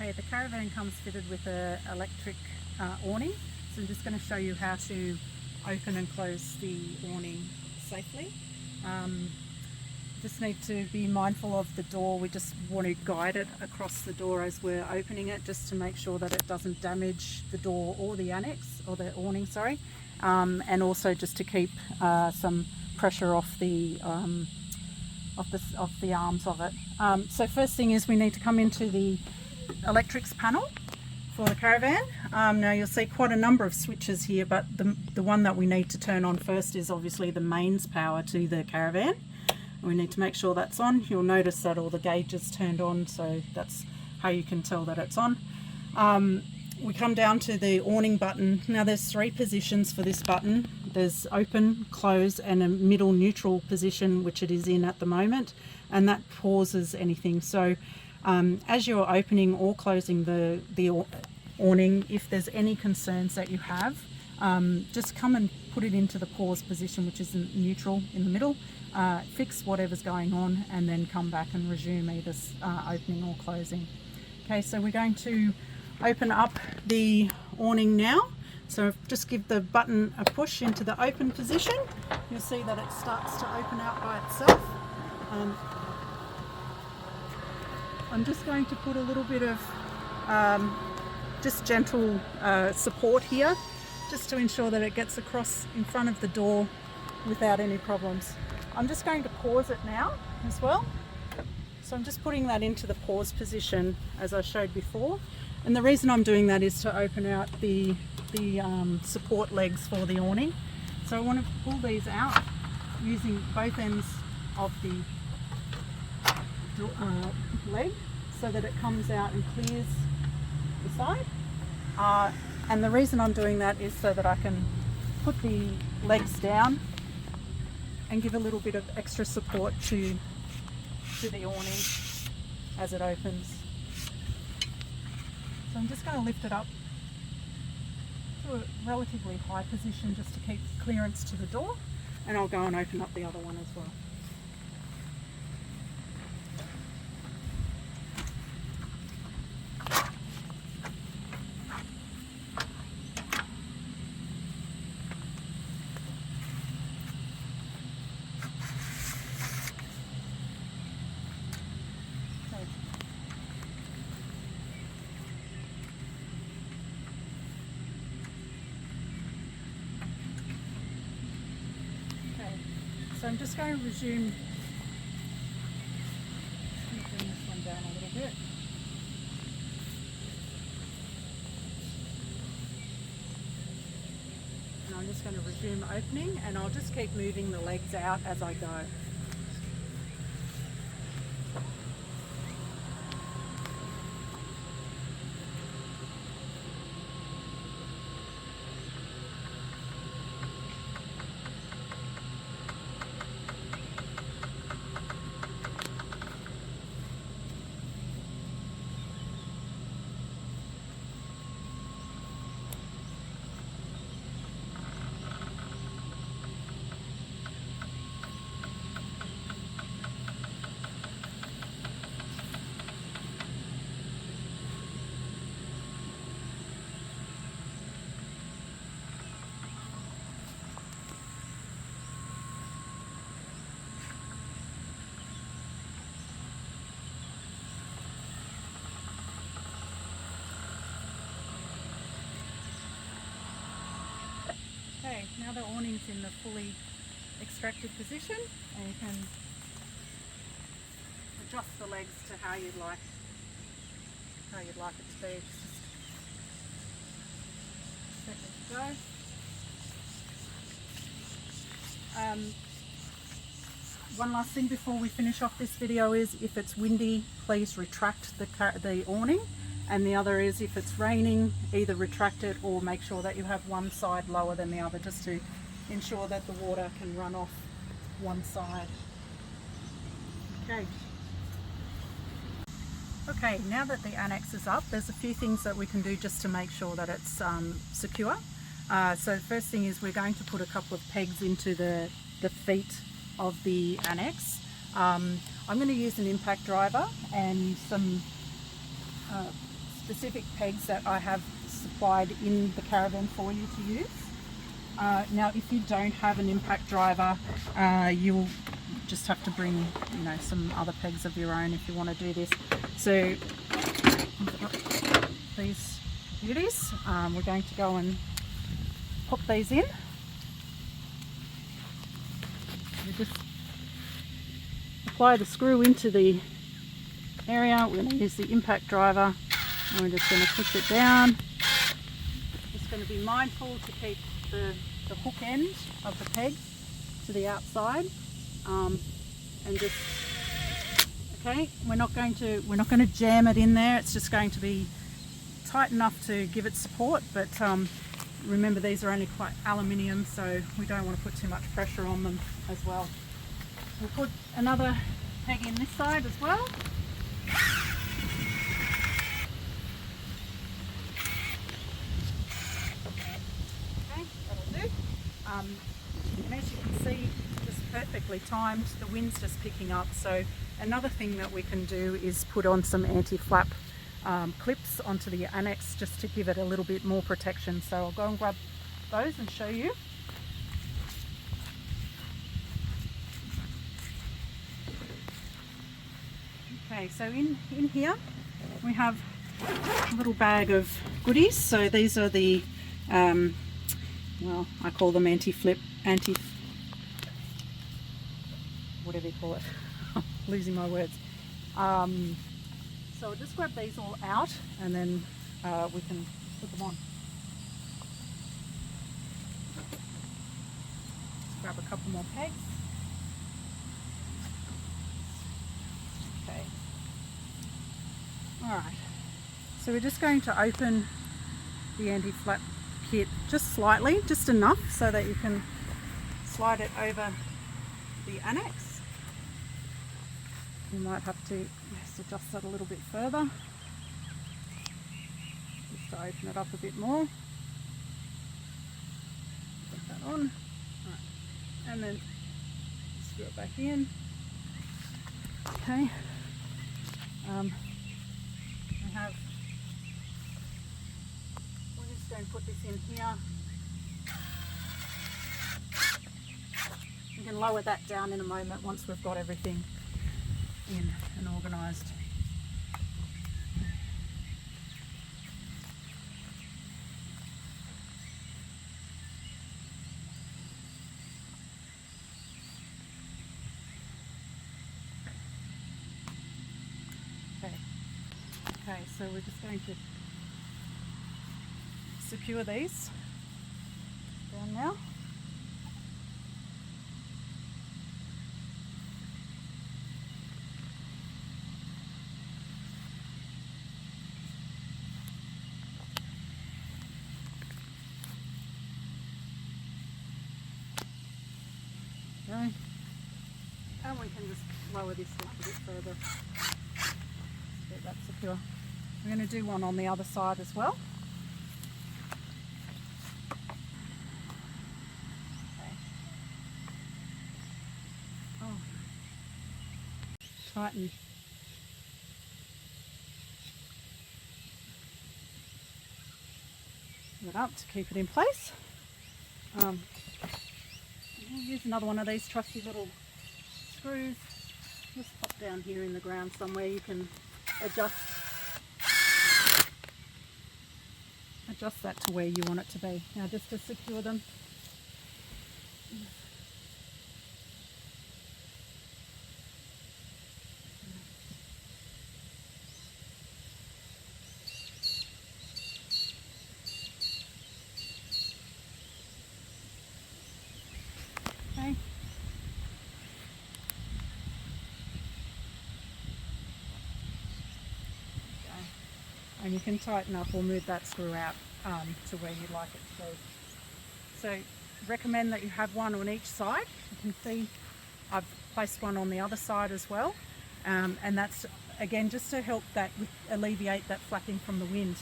Okay, the caravan comes fitted with an electric awning, so I'm just going to show you how to open and close the awning safely. Just need to be mindful of the door. We just want to guide it across the door as we're opening it, just to make sure that it doesn't damage the door or the annex, or the awning, sorry, and also just to keep some pressure off the arms of it. So first thing is we need to come into the electrics panel for the caravan. Now you'll see quite a number of switches here, but the one that we need to turn on first is obviously the mains power to the caravan. We need to make sure that's on. You'll notice that all the gauges turned on, so that's how you can tell that it's on. We come down to the awning button. Now there's 3 positions for this button. There's open, close, and a middle neutral position, which it is in at the moment, and that pauses anything. So as you're opening or closing the awning, if there's any concerns that you have, just come and put it into the pause position, which is in neutral in the middle. Fix whatever's going on and then come back and resume either opening or closing. Okay, so we're going to open up the awning now. So just give the button a push into the open position. You'll see that it starts to open out by itself. I'm just going to put a little bit of just gentle support here, just to ensure that it gets across in front of the door without any problems. I'm just going to pause it now as well. So I'm just putting that into the pause position as I showed before. And the reason I'm doing that is to open out the support legs for the awning. So I want to pull these out using both ends of the leg so that it comes out and clears the side. And the reason I'm doing that is so that I can put the legs down and give a little bit of extra support to the awning as it opens. So I'm just going to lift it up to a relatively high position just to keep clearance to the door, and I'll go and open up the other one as well. So I'm just going to resume, bring this one down a little bit. And I'm just going to resume opening, and I'll just keep moving the legs out as I go. Okay, now the awning's in the fully extracted position, and you can adjust the legs to how you'd like it to be. Just set it to go. One last thing before we finish off this video is, if it's windy, please retract the awning. And the other is, if it's raining, either retract it or make sure that you have one side lower than the other, just to ensure that the water can run off one side. Okay, now that the annex is up, there's a few things that we can do just to make sure that it's secure. So the first thing is, we're going to put a couple of pegs into the feet of the annex. I'm going to use an impact driver and some specific pegs that I have supplied in the caravan for you to use. Now if you don't have an impact driver, you'll just have to bring, you know, some other pegs of your own if you want to do this. So these beauties, we're going to go and pop these in. We just apply the screw into the area. We're going to use the impact driver and we're just going to push it down. Just going to be mindful to keep the hook end of the peg to the outside, and just okay. We're not going to jam it in there. It's just going to be tight enough to give it support. But remember, these are only quite aluminium, so we don't want to put too much pressure on them as well. We'll put another peg in this side as well. And as you can see, just perfectly timed. The wind's just picking up. So another thing that we can do is put on some anti-flap clips onto the annex just to give it a little bit more protection. So I'll go and grab those and show you. Okay, so in here we have a little bag of goodies. So these are the well, I call them whatever you call it. Losing my words. So I'll just grab these all out and then we can put them on. Grab a couple more pegs. Okay. Alright. So we're just going to open the anti-flap kit just slightly, just enough so that you can slide it over the annex. You might have to just adjust that a little bit further just to open it up a bit more. Put that on. Right. And then screw it back in. Okay. We have, we're just going to put this in here. We can lower that down in a moment once we've got everything in and organised. Okay, so we're just going to secure these down now. Okay. And we can just lower this a bit further. Get that secure. We're going to do one on the other side as well. Okay. Oh. Tighten. It up to keep it in place. I'll use another one of these trusty little screws. Just pop down here in the ground somewhere. You can adjust that to where you want it to be. Now just to secure them, okay. And you can tighten up or move that screw out to where you'd like it to go. So recommend that you have one on each side. You can see I've placed one on the other side as well, and that's again just to help that alleviate that flapping from the wind.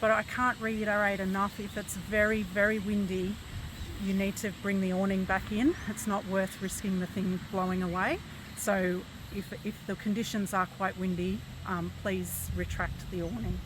But I can't reiterate enough, if it's very, very windy, you need to bring the awning back in. It's not worth risking the thing blowing away. So if the conditions are quite windy, please retract the awning.